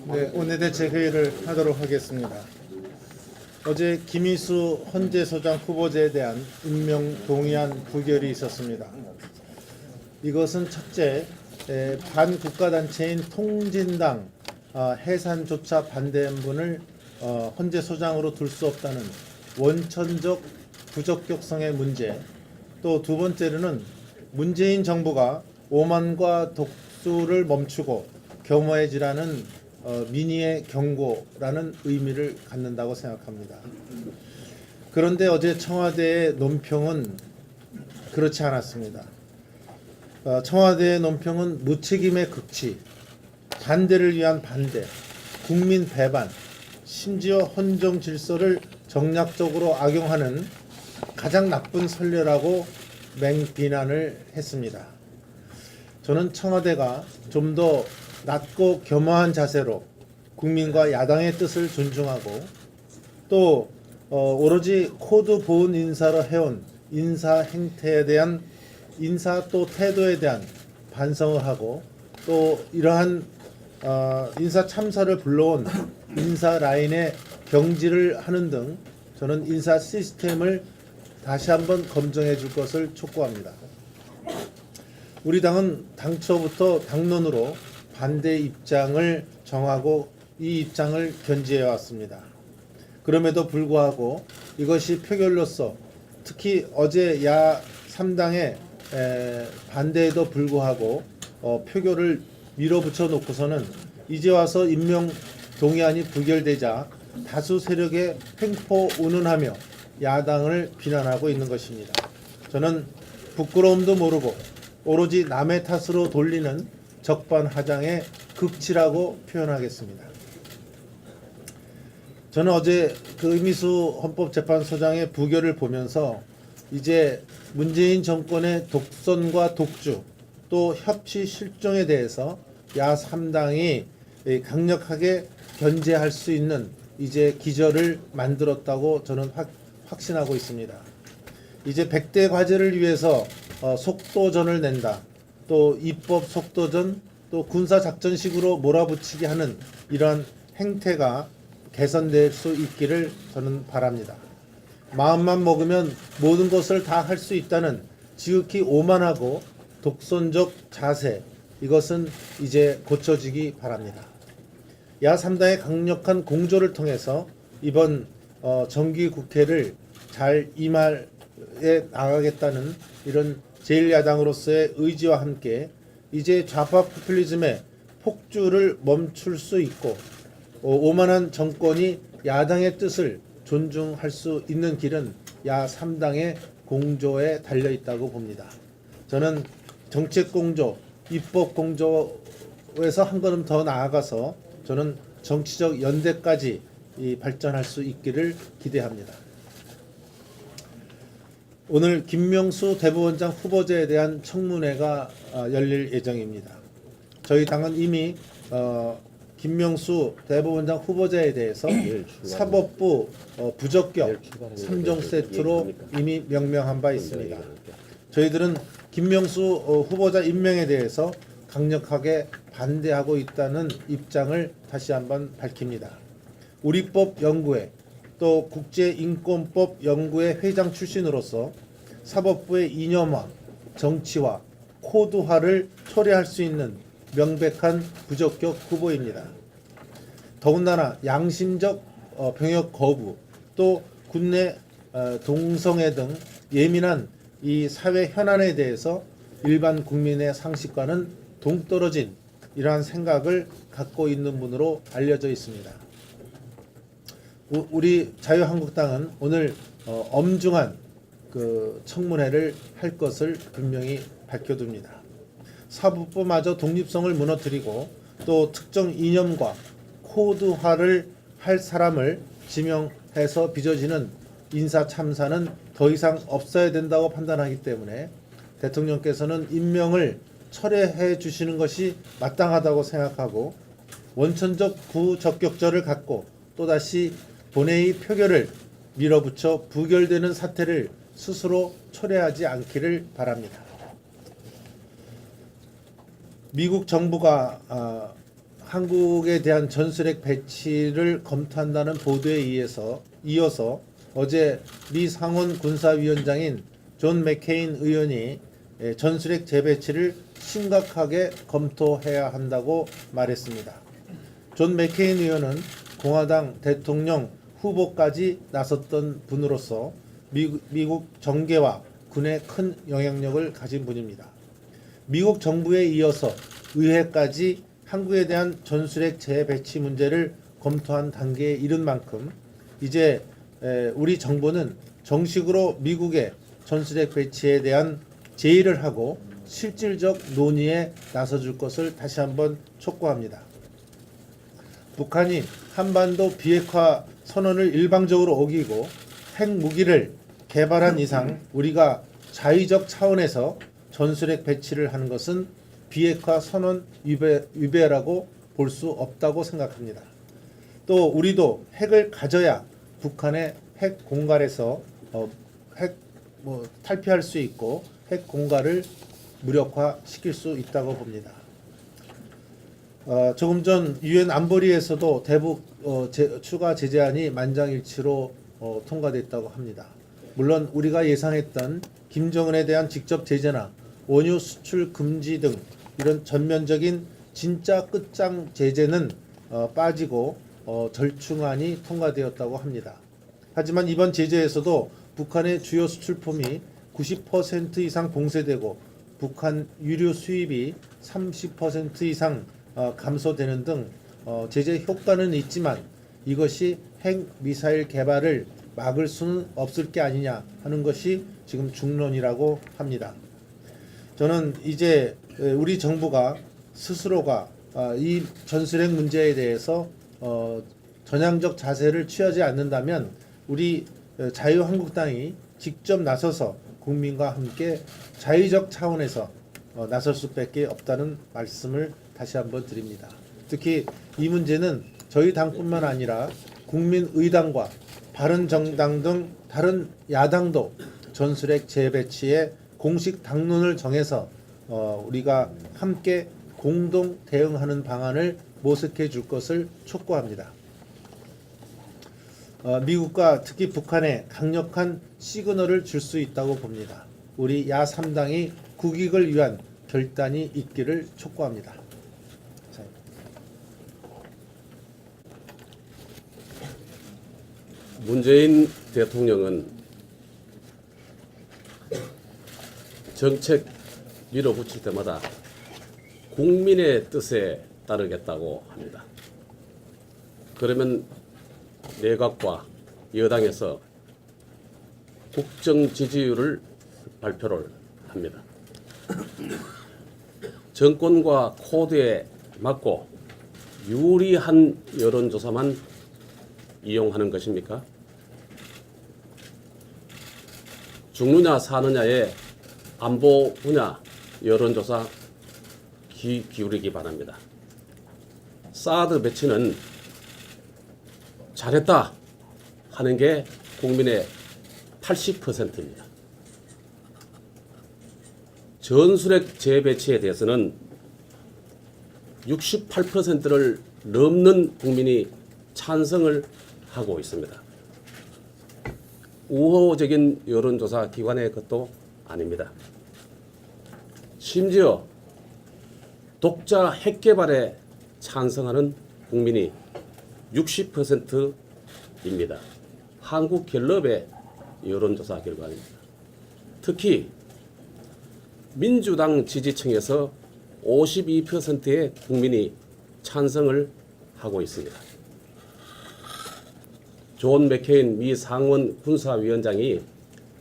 네, 원내대책회의를 하도록 하겠습니다. 어제 김희수 헌재소장 후보자에 대한 임명 동의안 부결이 있었습니다. 이것은 첫째, 반국가단체인 통진당 해산조차 반대한 분을 헌재소장으로 둘 수 없다는 원천적 부적격성의 문제, 또 두 번째로는 문재인 정부가 오만과 독수를 멈추고 겸허해지라는 민의의 경고라는 의미를 갖는다고 생각합니다. 그런데 어제 청와대의 논평은 그렇지 않았습니다. 청와대의 논평은 무책임의 극치, 반대를 위한 반대, 국민 배반, 심지어 헌정 질서를 정략적으로 악용하는 가장 나쁜 선례라고 맹비난을 했습니다. 저는 청와대가 좀 더 낮고 겸허한 자세로 국민과 야당의 뜻을 존중하고 또 오로지 코드 보훈 인사로 해온 인사 행태에 대한 인사 또 태도에 대한 반성을 하고 또 이러한 인사 참사를 불러온 인사 라인의 경질을 하는 등 저는 인사 시스템을 다시 한번 검증해 줄 것을 촉구합니다. 우리 당은 당초부터 당론으로 반대 입장을 정하고 이 입장을 견지해 왔습니다. 그럼에도 불구하고 이것이 표결로서 특히 어제 야 3당의 반대에도 불구하고 표결을 밀어붙여 놓고서는 이제 와서 임명 동의안이 부결되자 다수 세력의 횡포 운운하며 야당을 비난하고 있는 것입니다. 저는 부끄러움도 모르고 오로지 남의 탓으로 돌리는 적반하장의 극치라고 표현하겠습니다. 저는 어제 그 이미수 헌법재판소장의 부결을 보면서 이제 문재인 정권의 독선과 독주 또 협치 실종에 대해서 야 3당이 강력하게 견제할 수 있는 이제 기저를 만들었다고 저는 확신하고 있습니다. 이제 100대 과제를 위해서 속도전을 낸다. 또 입법 속도전, 또 군사작전식으로 몰아붙이게 하는 이러한 행태가 개선될 수 있기를 저는 바랍니다. 마음만 먹으면 모든 것을 다 할 수 있다는 지극히 오만하고 독선적 자세, 이것은 이제 고쳐지기 바랍니다. 야 3당의 강력한 공조를 통해서 이번 정기국회를 잘 임하에 나가겠다는 이런 제1야당으로서의 의지와 함께 이제 좌파 포퓰리즘의 폭주를 멈출 수 있고 오만한 정권이 야당의 뜻을 존중할 수 있는 길은 야 3당의 공조에 달려 있다고 봅니다. 저는 정책 공조, 입법 공조에서 한 걸음 더 나아가서 저는 정치적 연대까지 발전할 수 있기를 기대합니다. 오늘 김명수 대법원장 후보자에 대한 청문회가 열릴 예정입니다. 저희 당은 이미 김명수 대법원장 후보자에 대해서 사법부 부적격 3종 세트로 이미 명명한 바 있습니다. 저희들은 김명수 후보자 임명에 대해서 강력하게 반대하고 있다는 입장을 다시 한번 밝힙니다. 우리법 연구회 또 국제인권법 연구회 회장 출신으로서 사법부의 이념화, 정치화, 코드화를 초래할 수 있는 명백한 부적격 후보입니다. 더군다나 양심적 병역 거부, 또 군내 동성애 등 예민한 이 사회 현안에 대해서 일반 국민의 상식과는 동떨어진 이러한 생각을 갖고 있는 분으로 알려져 있습니다. 우리 자유한국당은 오늘 엄중한 그 청문회를 할 것을 분명히 밝혀둡니다. 사법부마저 독립성을 무너뜨리고 또 특정 이념과 코드화를 할 사람을 지명해서 빚어지는 인사 참사는 더 이상 없어야 된다고 판단하기 때문에 대통령께서는 임명을 철회해 주시는 것이 마땅하다고 생각하고 원천적 부적격자를 갖고 또다시 본회의 표결을 밀어붙여 부결되는 사태를 스스로 초래하지 않기를 바랍니다. 미국 정부가 한국에 대한 전술핵 배치를 검토한다는 보도에 이어서 어제 미 상원 군사위원장인 존 맥케인 의원이 전술핵 재배치를 심각하게 검토해야 한다고 말했습니다. 존 맥케인 의원은 공화당 대통령 후보까지 나섰던 분으로서 미국 정계와 군에 큰 영향력을 가진 분입니다. 미국 정부에 이어서 의회까지 한국에 대한 전술핵 재배치 문제를 검토한 단계에 이른 만큼 이제 우리 정부는 정식으로 미국의 전술핵 배치에 대한 제의를 하고 실질적 논의에 나서줄 것을 다시 한번 촉구합니다. 북한이 한반도 비핵화 선언을 일방적으로 어기고 핵무기를 개발한 이상 우리가 자의적 차원에서 전술핵 배치를 하는 것은 비핵화 선언 위배라고 볼 수 없다고 생각합니다. 또 우리도 핵을 가져야 북한의 핵 공갈에서 탈피할 수 있고 핵 공갈을 무력화시킬 수 있다고 봅니다. 조금 전 유엔 안보리에서도 대북 추가 제재안이 만장일치로 통과됐다고 합니다. 물론 우리가 예상했던 김정은에 대한 직접 제재나 원유 수출 금지 등 이런 전면적인 진짜 끝장 제재는 빠지고 절충안이 통과되었다고 합니다. 하지만 이번 제재에서도 북한의 주요 수출품이 90% 이상 봉쇄되고 북한 유류 수입이 30% 이상 감소되는 등 제재 효과는 있지만 이것이 핵 미사일 개발을 막을 수는 없을 게 아니냐 하는 것이 지금 중론이라고 합니다. 저는 이제 우리 정부가 스스로가 이 전술핵 문제에 대해서 전향적 자세를 취하지 않는다면 우리 자유한국당이 직접 나서서 국민과 함께 자의적 차원에서 나설 수밖에 없다는 말씀을 다시 한번 드립니다. 특히 이 문제는 저희 당뿐만 아니라 국민의당과 바른정당 등 다른 야당도 전술핵 재배치에 공식 당론을 정해서 우리가 함께 공동 대응하는 방안을 모색해 줄 것을 촉구합니다. 미국과 특히 북한에 강력한 시그널을 줄 수 있다고 봅니다. 우리 야3당이 국익을 위한 결단이 있기를 촉구합니다. 문재인 대통령은 정책 밀어붙일 때마다 국민의 뜻에 따르겠다고 합니다. 그러면 내각과 여당에서 국정 지지율을 발표를 합니다. 정권과 코드에 맞고 유리한 여론조사만 이용하는 것입니까? 죽느냐 사느냐의 안보 분야 여론조사 기울이기 바랍니다. 사드 배치는 잘했다 하는 게 국민의 80%입니다. 전술핵 재배치에 대해서는 68%를 넘는 국민이 찬성을 하고 있습니다. 우호적인 여론조사 기관의 것도 아닙니다. 심지어 독자 핵 개발에 찬성하는 국민이 60%입니다. 한국갤럽의 여론조사 결과입니다. 특히 민주당 지지층에서 52%의 국민이 찬성을 하고 있습니다. 존 맥케인 미 상원 군사위원장이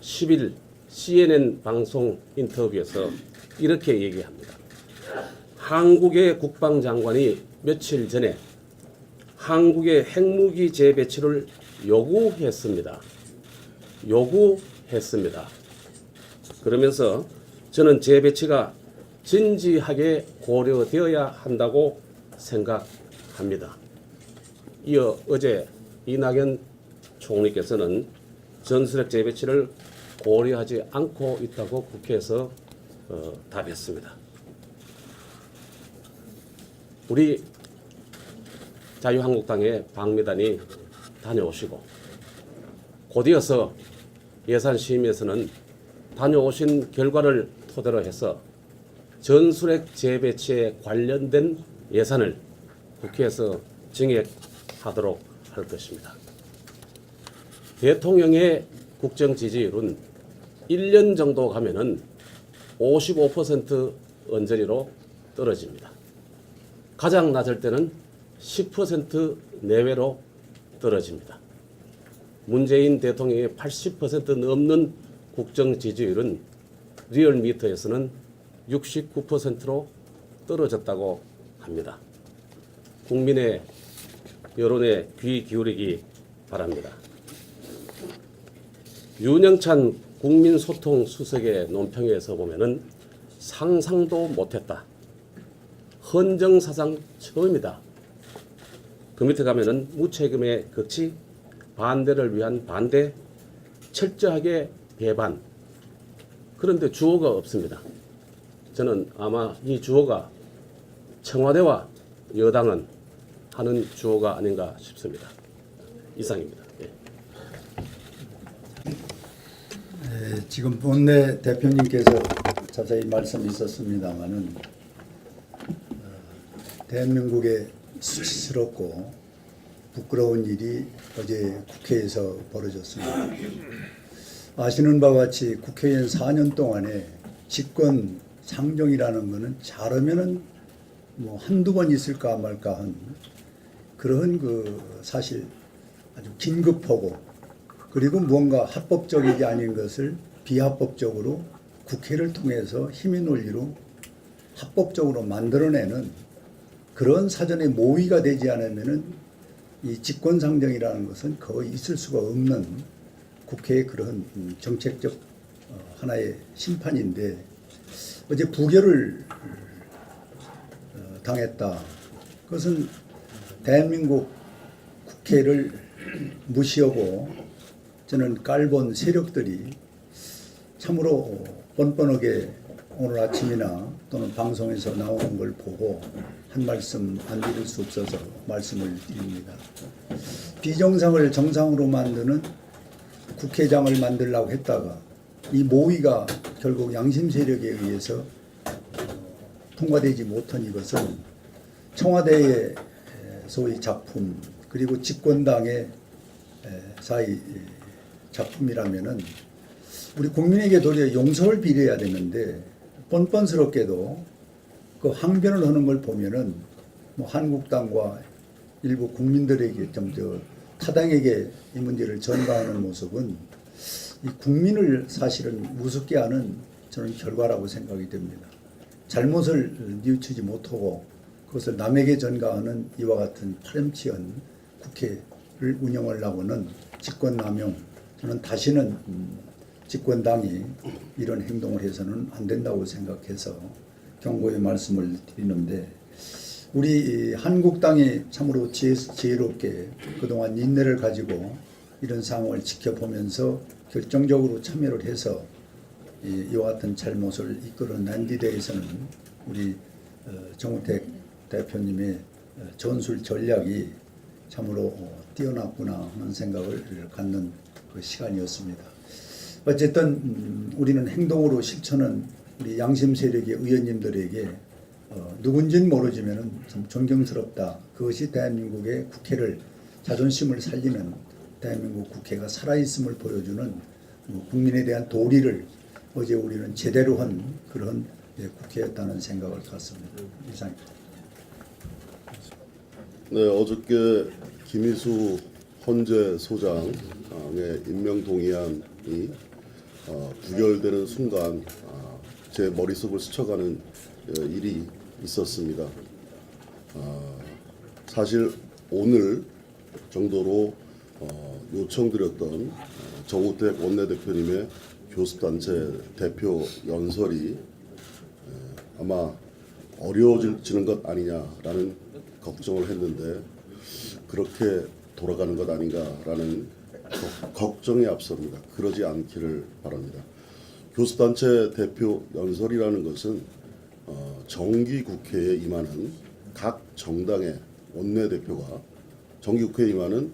10일 CNN 방송 인터뷰에서 이렇게 얘기합니다. 한국의 국방장관이 며칠 전에 한국의 핵무기 재배치를 요구했습니다. 그러면서 저는 재배치가 진지하게 고려되어야 한다고 생각합니다. 이어 어제 이낙연 총리께서는 전술핵 재배치를 고려하지 않고 있다고 국회에서 답했습니다. 우리 자유한국당의 박미단이 다녀오시고 곧이어서 예산심의에서는 다녀오신 결과를 토대로 해서 전술핵 재배치에 관련된 예산을 국회에서 증액하도록 할 것입니다. 대통령의 국정 지지율은 1년 정도 가면은 55% 언저리로 떨어집니다. 가장 낮을 때는 10% 내외로 떨어집니다. 문재인 대통령의 80% 넘는 국정 지지율은 리얼미터에서는 69%로 떨어졌다고 합니다. 국민의 여론에 귀 기울이기 바랍니다. 윤영찬 국민소통수석의 논평에서 보면은 상상도 못했다. 헌정사상 처음이다. 그 밑에 가면은 무책임의 극치, 반대를 위한 반대, 철저하게 배반. 그런데 주어가 없습니다. 저는 아마 이 주어가 청와대와 여당은 하는 주어가 아닌가 싶습니다. 이상입니다. 예. 지금 본내 대표님께서 자세히 말씀이 있었습니다마는 대한민국의 수치스럽고 부끄러운 일이 어제 국회에서 벌어졌습니다. 아시는 바와 같이 국회의원 4년 동안에 직권 상정이라는 것은 잘하면은 뭐 한두 번 있을까 말까 한 그런 사실 아주 긴급하고 그리고 무언가 합법적이지 아닌 것을 비합법적으로 국회를 통해서 힘의 논리로 합법적으로 만들어내는 그런 사전에 모의가 되지 않으면은 이 직권상정이라는 것은 거의 있을 수가 없는 국회의 그런 정책적 하나의 심판인데 어제 부결을 당했다. 그것은 대한민국 국회를 무시하고 저는 깔본 세력들이 참으로 뻔뻔하게 오늘 아침이나 또는 방송에서 나오는 걸 보고 한 말씀 안 드릴 수 없어서 말씀을 드립니다. 비정상을 정상으로 만드는 국회장을 만들려고 했다가 이 모의가 결국 양심 세력에 의해서 통과되지 못한 이것은 청와대의 소위 작품 그리고 집권당의 사이 작품이라면은 우리 국민에게 도리어 용서를 빌어야 되는데 뻔뻔스럽게도 그 항변을 하는 걸 보면은 뭐 한국당과 일부 국민들에게 타당에게 이 문제를 전가하는 모습은 이 국민을 사실은 우습게 하는 저는 결과라고 생각이 됩니다. 잘못을 뉘우치지 못하고 그것을 남에게 전가하는 이와 같은 파렴치한 국회를 운영하려고는 직권남용, 저는 다시는 집권당이 이런 행동을 해서는 안 된다고 생각해서 경고의 말씀을 드리는데 우리 한국당이 참으로 지혜롭게 그동안 인내를 가지고 이런 상황을 지켜보면서 결정적으로 참여를 해서 이와 같은 잘못을 이끌어낸 데 대해서는 우리 정우택 대표님의 전술 전략이 참으로 뛰어났구나 하는 생각을 갖는 그 시간이었습니다. 어쨌든 우리는 행동으로 실천은 우리 양심 세력의 의원님들에게 누군지는 모르지만은 참 존경스럽다. 그것이 대한민국의 국회를 자존심을 살리는 대한민국 국회가 살아있음을 보여주는 국민에 대한 도리를 어제 우리는 제대로 한 그런 국회였다는 생각을 갖습니다. 이상입니다. 네, 어저께 김희수 헌재 소장의 임명 동의안이 부결되는 순간 제 머릿속을 스쳐가는 일이 있었습니다. 사실 오늘 정도로 요청드렸던 정우택 원내대표님의 교섭단체 대표 연설이 아마 어려워지는 것 아니냐라는 걱정을 했는데 그렇게 돌아가는 것 아닌가라는 걱정이 앞섭니다. 그러지 않기를 바랍니다. 교섭단체 대표 연설이라는 것은 정기 국회에 임하는 각 정당의 원내대표가 정기국회에 임하는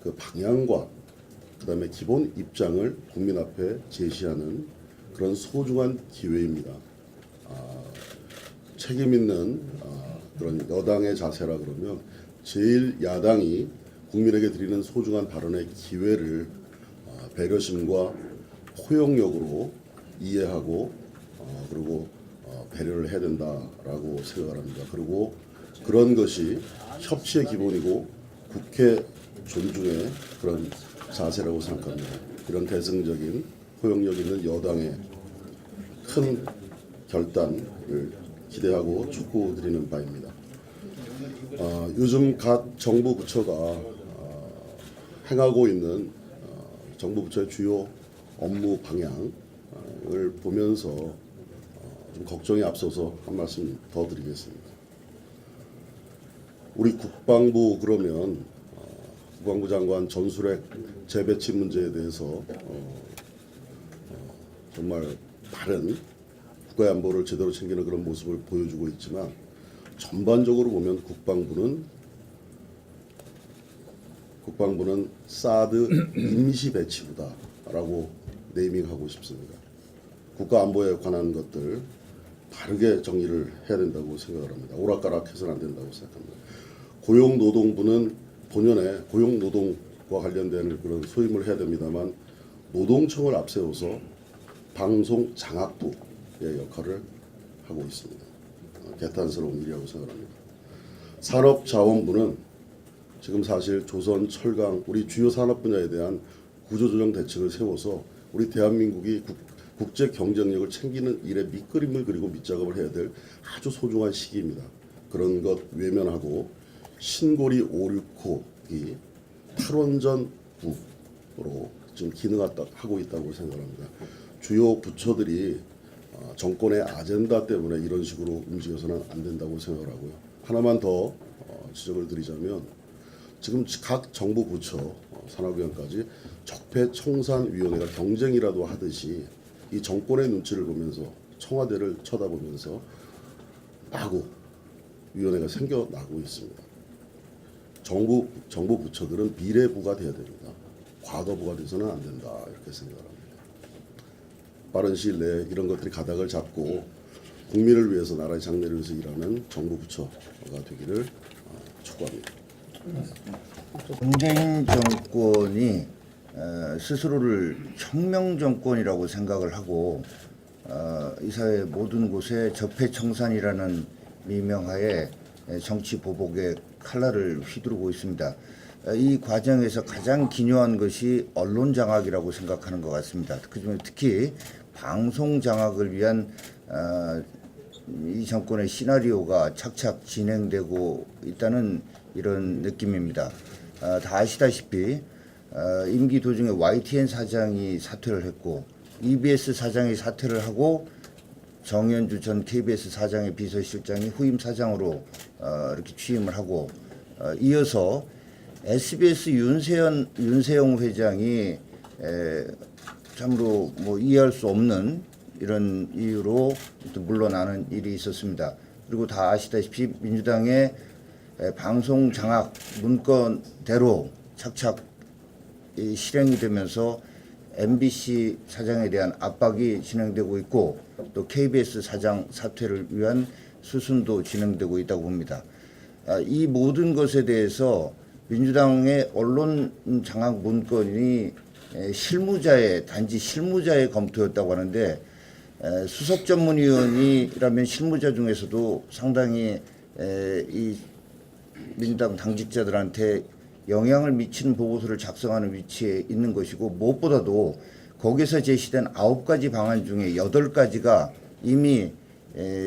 그 방향과 그다음에 기본 입장을 국민 앞에 제시하는 그런 소중한 기회입니다. 책임 있는 그런 여당의 자세라 그러면 제일 야당이 국민에게 드리는 소중한 발언의 기회를 배려심과 포용력으로 이해하고 그리고 배려를 해야 된다라고 생각을 합니다. 그리고 그런 것이 협치의 기본이고 국회 존중의 그런 자세라고 생각합니다. 이런 대승적인 포용력 있는 여당의 큰 결단을 기대하고 촉구드리는 바입니다. 요즘 각 정부 부처가 행하고 있는 정부 부처의 주요 업무 방향을 보면서 좀 걱정이 앞서서 한 말씀 더 드리겠습니다. 우리 국방부 그러면 국방부 장관 전술핵 재배치 문제에 대해서 정말 바른 국가의 안보를 제대로 챙기는 그런 모습을 보여주고 있지만 전반적으로 보면 국방부는 사드 임시 배치부다라고 네이밍하고 싶습니다. 국가 안보에 관한 것들 바르게 정리를 해야 된다고 생각을 합니다. 오락가락해서는 안 된다고 생각합니다. 고용노동부는 본연의 고용노동과 관련된 그런 소임을 해야 됩니다만 노동청을 앞세워서 방송장악부의 역할을 하고 있습니다. 개탄스러운 일이라고 생각합니다. 산업자원부는 지금 사실 조선, 철강, 우리 주요 산업 분야에 대한 구조조정 대책을 세워서 우리 대한민국이 국제 경쟁력을 챙기는 일에 밑그림을 그리고 밑작업을 해야 될 아주 소중한 시기입니다. 그런 것 외면하고 신고리 569이 탈원전부로 지금 기능하고 있다고 생각합니다. 주요 부처들이 정권의 아젠다 때문에 이런 식으로 움직여서는 안 된다고 생각을 하고요. 하나만 더 지적을 드리자면 지금 각 정부 부처 산업위원까지 적폐청산위원회가 경쟁이라도 하듯이 이 정권의 눈치를 보면서 청와대를 쳐다보면서 마구 위원회가 생겨나고 있습니다. 정부 부처들은 미래부가 돼야 됩니다. 과거부가 돼서는 안 된다 이렇게 생각합니다. 빠른 시일 내에 이런 것들이 가닥을 잡고 국민을 위해서 나라의 장래를 위해서 일하는 정부 부처가 되기를 촉구합니다. 문재인 정권이 스스로를 혁명 정권이라고 생각을 하고 이 사회 모든 곳에 적폐청산이라는 미명하에 정치 보복의 칼날을 휘두르고 있습니다. 이 과정에서 가장 기묘한 것이 언론 장악이라고 생각하는 것 같습니다. 그중에 특히 방송 장악을 위한 이 정권의 시나리오가 착착 진행되고 있다는 이런 느낌입니다. 다 아시다시피 임기 도중에 YTN 사장이 사퇴를 했고 EBS 사장이 사퇴를 하고 정현주 전 KBS 사장의 비서실장이 후임 사장으로 이렇게 취임을 하고 이어서 SBS 윤세영 회장이 참으로 뭐 이해할 수 없는 이런 이유로 물러나는 일이 있었습니다. 그리고 다 아시다시피 민주당의 방송 장악 문건대로 착착 실행이 되면서 MBC 사장에 대한 압박이 진행되고 있고 또 KBS 사장 사퇴를 위한 수순도 진행되고 있다고 봅니다. 이 모든 것에 대해서 민주당의 언론 장악 문건이 단지 실무자의 검토였다고 하는데 수석 전문위원이라면 실무자 중에서도 상당히 이 민주당 당직자들한테 영향을 미치는 보고서를 작성하는 위치에 있는 것이고 무엇보다도 거기서 제시된 9가지 방안 중에 8가지가 이미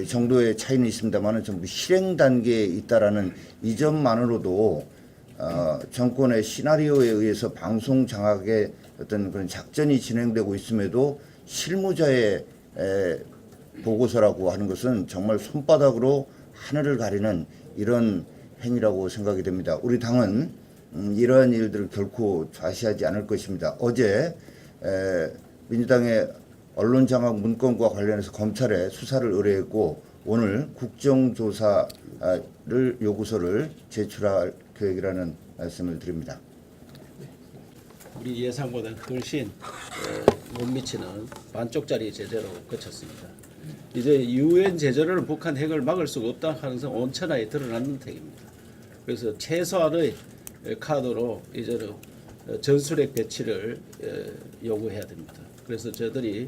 정도의 차이는 있습니다만 전부 실행 단계에 있다라는 이 점만으로도 정권의 시나리오에 의해서 방송 장악의 어떤 그런 작전이 진행되고 있음에도 실무자의 보고서라고 하는 것은 정말 손바닥으로 하늘을 가리는 이런 행위라고 생각이 됩니다. 우리 당은 이러한 일들을 결코 좌시하지 않을 것입니다. 어제 민주당의 언론 장악 문건과 관련해서 검찰에 수사를 의뢰했고 오늘 국정조사를 요구서를 제출할 계획이라는 말씀을 드립니다. 우리 예상보다 훨씬 못 미치는 반쪽짜리 제재로 그쳤습니다. 이제 유엔 제재로는 북한 핵을 막을 수가 없다 하는 것은 온천하에 드러난 택입니다. 그래서 최소한의 카드로 이제는 전술핵 배치를 요구해야 됩니다. 그래서 저희들이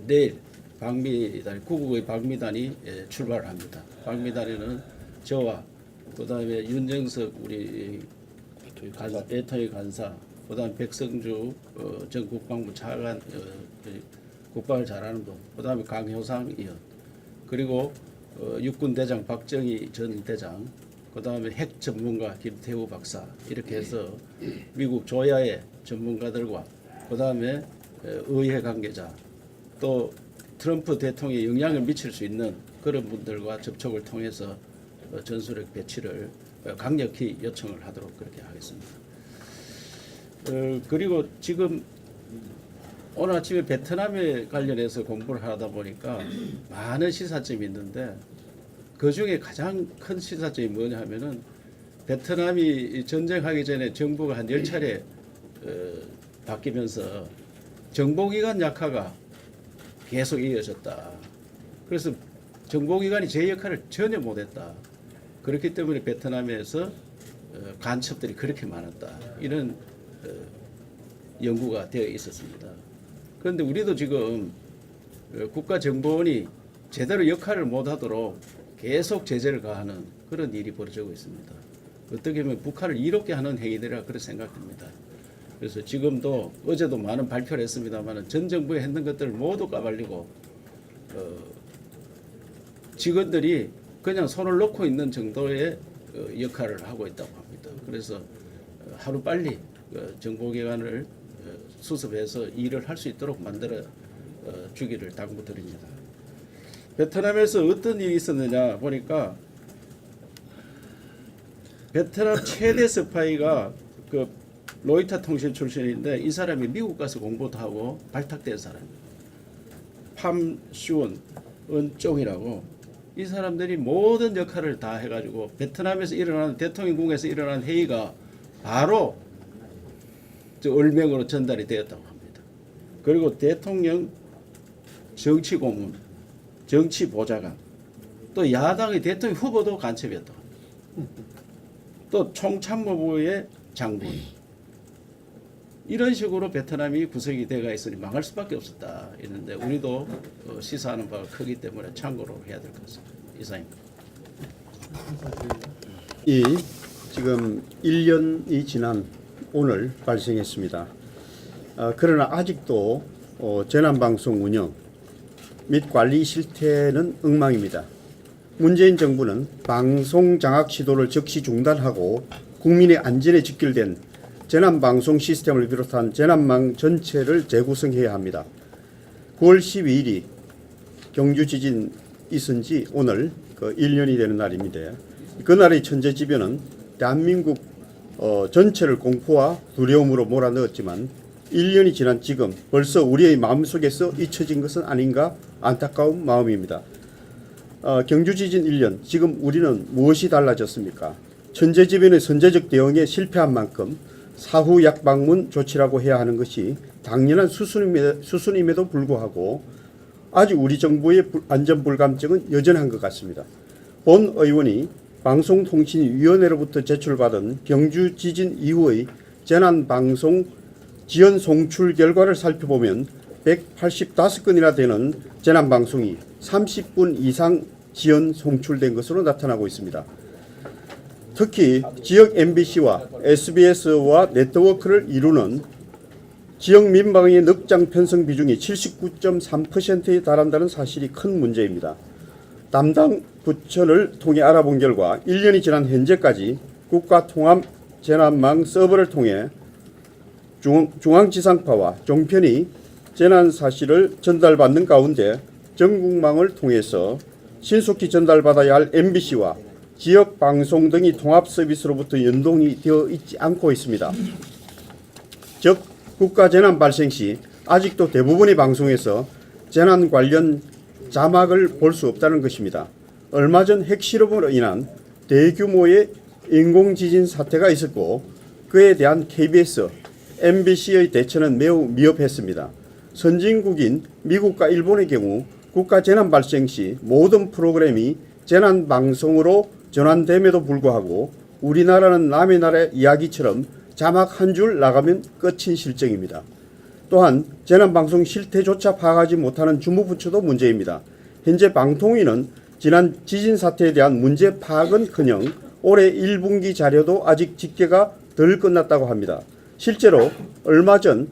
내일 방미단, 구국의 방미단이 출발합니다. 방미단에는 저와 그다음에 윤정석 우리 애터미 간사, 그다음 백성주 전 국방부 차관 국방을 잘하는 분, 그다음에 강효상 의원, 그리고 육군 대장 박정희 전 대장, 그다음에 핵 전문가 김태우 박사 이렇게 해서 미국 조야의 전문가들과 그다음에 의회 관계자 또 트럼프 대통령에 영향을 미칠 수 있는 그런 분들과 접촉을 통해서 전술핵 배치를 강력히 요청을 하도록 그렇게 하겠습니다. 그리고 지금 오늘 아침에 베트남에 관련해서 공부를 하다 보니까 많은 시사점이 있는데 그 중에 가장 큰 시사점이 뭐냐 하면은 베트남이 전쟁하기 전에 정부가 한 10차례 바뀌면서 정보기관 약화가 계속 이어졌다. 그래서 정보기관이 제 역할을 전혀 못했다. 그렇기 때문에 베트남에서 간첩들이 그렇게 많았다. 이런 연구가 되어 있었습니다. 그런데 우리도 지금 국가정보원이 제대로 역할을 못하도록 계속 제재를 가하는 그런 일이 벌어지고 있습니다. 어떻게 보면 북한을 이롭게 하는 행위들이라 그렇게 생각됩니다. 그래서 지금도 어제도 많은 발표를 했습니다만 전 정부에 했는 것들을 모두 까발리고 직원들이 그냥 손을 놓고 있는 정도의 역할을 하고 있다고 합니다. 그래서 하루 빨리 정보기관을 수습해서 일을 할 수 있도록 만들어 주기를 당부드립니다. 베트남에서 어떤 일이 있었느냐 보니까 베트남 최대 스파이가 그 로이터 통신 출신인데 이 사람이 미국 가서 공부도 하고 발탁된 사람입니다. 팜슈온 은종이라고 이 사람들이 모든 역할을 다 해가지고 베트남에서 일어나는 대통령궁에서 일어나는 회의가 바로 얼명으로 전달이 되었다고 합니다. 그리고 대통령 정치고문, 정치보좌관, 또 야당의 대통령 후보도 간첩이었다고 합니다. 또 총참모부의 장군. 이런 식으로 베트남이 구성이 되어 있으니 망할 수밖에 없었다. 이런데 우리도 시사하는 바가 크기 때문에 참고로 해야 될 것 같습니다. 이상입니다. 이 지금 1년이 지난 오늘 발생했습니다. 그러나 아직도 재난방송 운영 및 관리 실태는 엉망입니다. 문재인 정부는 방송 장악 시도를 즉시 중단하고 국민의 안전에 직결된 재난방송 시스템을 비롯한 재난망 전체를 재구성해야 합니다. 9월 12일이 경주 지진 있은 지 오늘 1년이 되는 날입니다. 그날의 천재지변은 대한민국 전체를 공포와 두려움으로 몰아넣었지만 1년이 지난 지금 벌써 우리의 마음속에서 잊혀진 것은 아닌가 안타까운 마음입니다. 경주 지진 1년, 지금 우리는 무엇이 달라졌습니까? 천재지변의 선제적 대응에 실패한 만큼 사후 약방문 조치라고 해야 하는 것이 당연한 수순임에도 불구하고 아직 우리 정부의 안전불감증은 여전한 것 같습니다. 본 의원이 방송통신위원회로부터 제출받은 경주 지진 이후의 재난방송 지연 송출 결과를 살펴보면 185건이나 되는 재난방송이 30분 이상 지연 송출된 것으로 나타나고 있습니다. 특히 지역 MBC와 SBS와 네트워크를 이루는 지역 민방위의 넉장 편성 비중이 79.3%에 달한다는 사실이 큰 문제입니다. 담당 부처를 통해 알아본 결과 1년이 지난 현재까지 국가통합재난망 서버를 통해 중앙지상파와 종편이 재난 사실을 전달받는 가운데 전국망을 통해서 신속히 전달받아야 할 MBC와 지역방송 등이 통합 서비스로부터 연동이 되어 있지 않고 있습니다. 즉 국가재난 발생 시 아직도 대부분의 방송에서 재난 관련 자막을 볼 수 없다는 것입니다. 얼마 전 핵실험으로 인한 대규모의 인공지진 사태가 있었고 그에 대한 KBS, MBC의 대처는 매우 미흡했습니다. 선진국인 미국과 일본의 경우 국가 재난 발생 시 모든 프로그램이 재난 방송으로 전환됨에도 불구하고 우리나라는 남의 나라의 이야기처럼 자막 한 줄 나가면 끝인 실정입니다. 또한 재난방송 실태조차 파악하지 못하는 주무부처도 문제입니다. 현재 방통위는 지난 지진 사태에 대한 문제 파악은커녕 올해 1분기 자료도 아직 집계가 덜 끝났다고 합니다. 실제로 얼마 전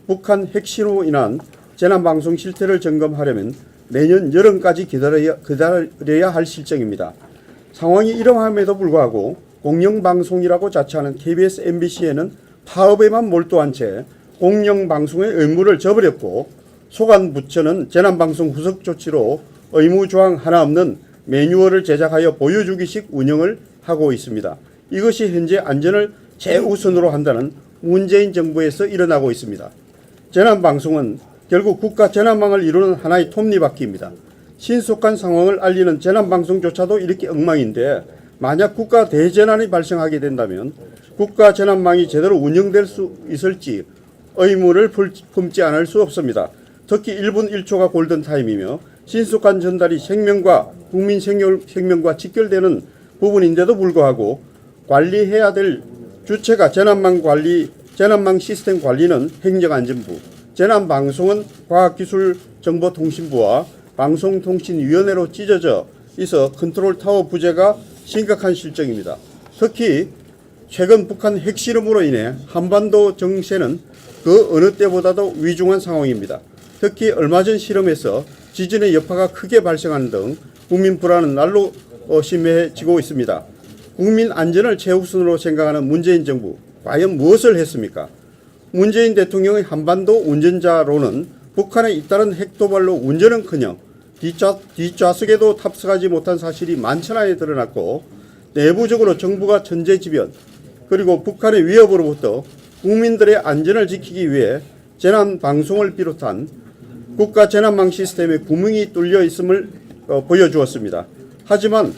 북한 핵실험으로 인한 재난방송 실태를 점검하려면 내년 여름까지 기다려야 할 실정입니다. 상황이 이러함에도 불구하고 공영방송이라고 자처하는 KBS, MBC에는 파업에만 몰두한 채 공영방송의 의무를 저버렸고 소관부처는 재난방송 후속 조치로 의무조항 하나 없는 매뉴얼을 제작하여 보여주기식 운영을 하고 있습니다. 이것이 현재 안전을 최우선으로 한다는 문재인 정부에서 일어나고 있습니다. 재난방송은 결국 국가 재난망을 이루는 하나의 톱니바퀴입니다. 신속한 상황을 알리는 재난방송조차도 이렇게 엉망인데 만약 국가 대재난이 발생하게 된다면 국가 재난망이 제대로 운영될 수 있을지 의문을 품지 않을 수 없습니다. 특히 1분 1초가 골든타임이며 신속한 전달이 생명과 국민 생명과 직결되는 부분인데도 불구하고 관리해야 될 주체가 재난망 시스템 관리는 행정안전부, 재난방송은 과학기술정보통신부와 방송통신위원회로 찢어져 있어 컨트롤타워 부재가 심각한 실정입니다. 특히 최근 북한 핵실험으로 인해 한반도 정세는 그 어느 때보다도 위중한 상황입니다. 특히 얼마 전 실험에서 지진의 여파가 크게 발생하는 등 국민 불안은 날로 심해지고 있습니다. 국민 안전을 최우선으로 생각하는 문재인 정부, 과연 무엇을 했습니까? 문재인 대통령의 한반도 운전자로는 북한의 잇따른 핵도발로 운전은커녕 뒷좌석에도 탑승하지 못한 사실이 만천하에 드러났고 내부적으로 정부가 천재지변 그리고 북한의 위협으로부터 국민들의 안전을 지키기 위해 재난방송을 비롯한 국가 재난망 시스템에 구멍이 뚫려 있음을 보여주었습니다. 하지만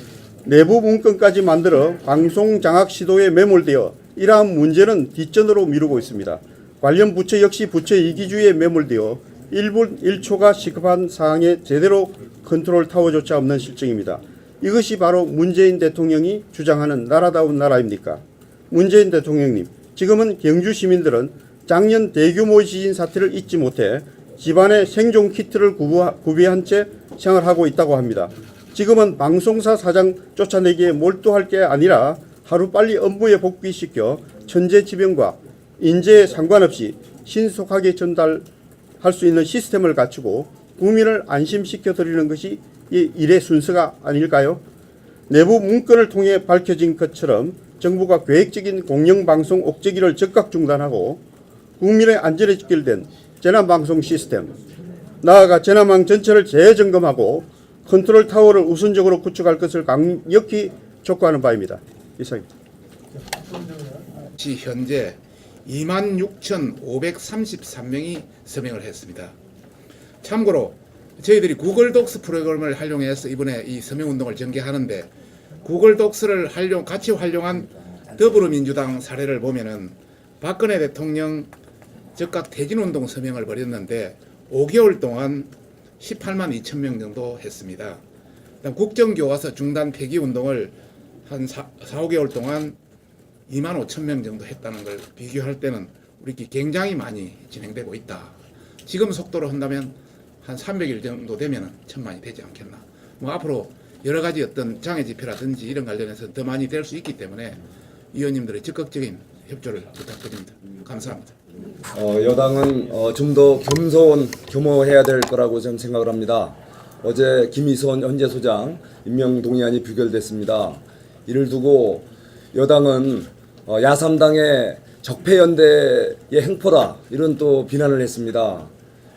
내부 문건까지 만들어 방송 장악 시도에 매몰되어 이러한 문제는 뒷전으로 미루고 있습니다. 관련 부처 역시 부처 이기주의에 매몰되어 1분 1초가 시급한 상황에 제대로 컨트롤 타워조차 없는 실정입니다. 이것이 바로 문재인 대통령이 주장하는 나라다운 나라입니까? 문재인 대통령님, 지금은 경주 시민들은 작년 대규모 지진 사태를 잊지 못해 집안에 생존 키트를 구비한 채 생활하고 있다고 합니다. 지금은 방송사 사장 쫓아내기에 몰두할 게 아니라 하루빨리 업무에 복귀시켜 천재지변과 인재에 상관없이 신속하게 전달할 수 있는 시스템을 갖추고 국민을 안심시켜 드리는 것이 이 일의 순서가 아닐까요? 내부 문건을 통해 밝혀진 것처럼 정부가 계획적인 공영방송 옥죄기를 즉각 중단하고 국민의 안전에 직결된 재난방송 시스템, 나아가 재난망 전체를 재점검하고 컨트롤 타워를 우선적으로 구축할 것을 강력히 촉구하는 바입니다. 이상입니다. 현재 26,533명이 서명을 했습니다. 참고로 저희들이 구글 독스 프로그램을 활용해서 이번에 이 서명운동을 전개하는데 구글 독스를 같이 활용한 더불어민주당 사례를 보면은 박근혜 대통령 즉각 퇴진운동 서명을 벌였는데 5개월 동안 18만 2천 명 정도 했습니다. 그다음 국정교과서 중단 폐기운동을 한 4~5개월 동안 2만 5천 명 정도 했다는 걸 비교할 때는 우리 굉장히 많이 진행되고 있다. 지금 속도로 한다면 한 300일 정도 되면 1,000만이 되지 않겠나. 뭐 앞으로 여러 가지 어떤 장애 지표라든지 이런 관련해서 더 많이 될 수 있기 때문에 의원님들의 적극적인 협조를 부탁드립니다. 감사합니다. 여당은 좀 더 겸허해야 될 거라고 저는 생각을 합니다. 어제 김희선 헌재 소장 임명 동의안이 부결됐습니다. 이를 두고 여당은 야3당의 적폐연대의 행포다 이런 또 비난을 했습니다.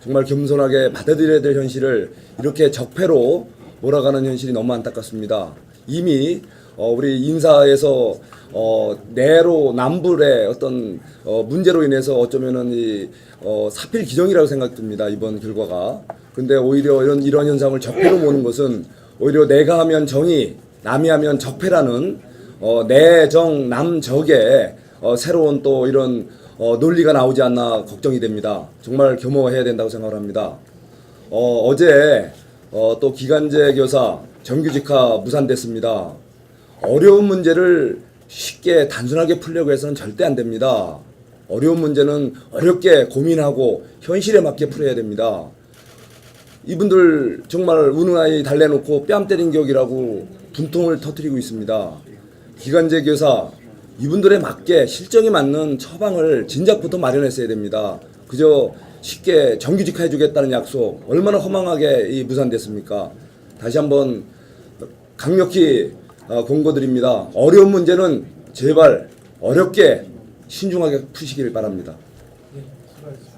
정말 겸손하게 받아들여야 될 현실을 이렇게 적폐로 몰아가는 현실이 너무 안타깝습니다. 이미 우리 인사에서 내로 남불의 어떤 문제로 인해서 어쩌면은 이 사필 기정이라고 생각됩니다. 이번 결과가. 근데 오히려 이런 현상을 적폐로 모는 것은 오히려 내가 하면 정의, 남이 하면 적폐라는 내정 남적의 새로운 또 이런 논리가 나오지 않나 걱정이 됩니다. 정말 겸허해야 된다고 생각합니다. 어제 또 기간제 교사 정규직화 무산됐습니다. 어려운 문제를 쉽게 단순하게 풀려고 해서는 절대 안 됩니다. 어려운 문제는 어렵게 고민하고 현실에 맞게 풀어야 됩니다. 이분들 정말 우는 아이 달래놓고 뺨 때린 격이라고 분통을 터뜨리고 있습니다. 기간제 교사 이분들에 맞게 실정에 맞는 처방을 진작부터 마련했어야 됩니다. 그저 쉽게 정규직화 해주겠다는 약속 얼마나 허망하게 무산됐습니까? 다시 한번 강력히 권고드립니다. 어려운 문제는 제발 어렵게 신중하게 푸시길 바랍니다. 수고하셨습니다.